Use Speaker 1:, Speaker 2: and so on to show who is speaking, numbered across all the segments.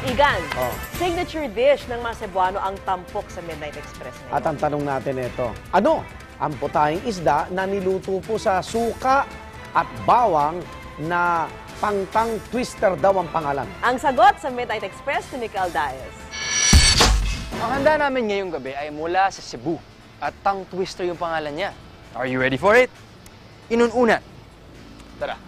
Speaker 1: Igan,
Speaker 2: Oh.
Speaker 1: signature dish ng mga Cebuano ang tampok sa Midnight Express ngayon.
Speaker 2: At ang tanong natin ito, ano ang putahing isda na niluto po sa suka at bawang na pangtang twister daw ang pangalan?
Speaker 1: Ang sagot sa Midnight Express ni Nicole Diaz.
Speaker 3: Ang handa namin ngayong gabi ay mula sa Cebu at tongue twister yung pangalan niya. Are you ready for it? Inununan. Tara.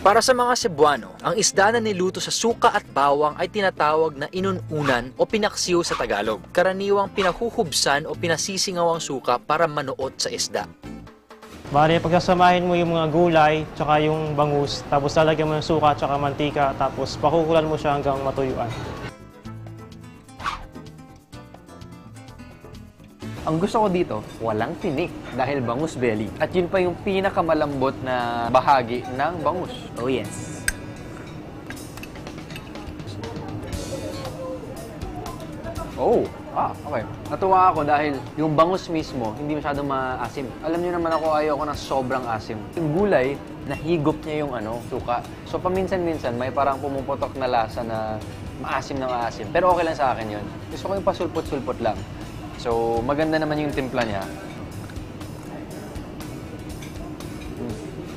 Speaker 3: Para sa mga Cebuano, ang isda na niluto sa suka at bawang ay tinatawag na inununan o pinaksiw sa Tagalog. Karaniwang pinahuhubsan o pinasisingaw ang suka para manuot sa isda.
Speaker 4: Bale, pagsasamahin mo yung mga gulay, tsaka yung bangus, tapos lalagyan mo yung suka tsaka mantika, tapos pakukulan mo siya hanggang matuyuan.
Speaker 3: Ang gusto ko dito, walang tinik dahil bangus belly. At yun pa yung pinakamalambot na bahagi ng bangus. Oh yes. Oh, okay. Natuwa ako dahil yung bangus mismo, hindi masyadong maasim. Alam niyo naman ako, ayoko ng sobrang asim. Yung gulay, nahigop niya yung suka. So paminsan-minsan, may parang pumuputok na lasa na maasim na maasim. Pero okay lang sa akin yun. Gusto ko yung pasulpot-sulpot lang. So, maganda naman yung timpla niya.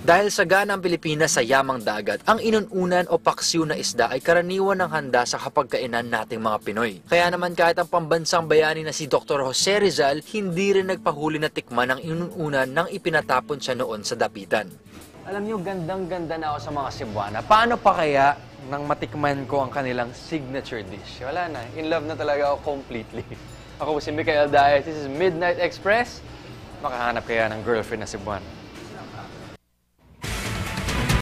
Speaker 5: Dahil sagana ang Pilipinas sa yamang dagat, ang inununan o paksiw na isda ay karaniwan ng handa sa kapagkainan nating mga Pinoy. Kaya naman kahit ang pambansang bayani na si Dr. Jose Rizal, hindi rin nagpahuli na tikman ang inununan nang ipinatapon siya noon sa dapitan.
Speaker 3: Alam niyo, gandang-ganda na ako sa mga Cebuana. Paano pa kaya nang matikman ko ang kanilang signature dish? Wala na. In love na talaga ako completely. Ako si Mikael Diaz. This is Midnight Express. Makahanap kaya ng girlfriend na Cebuana.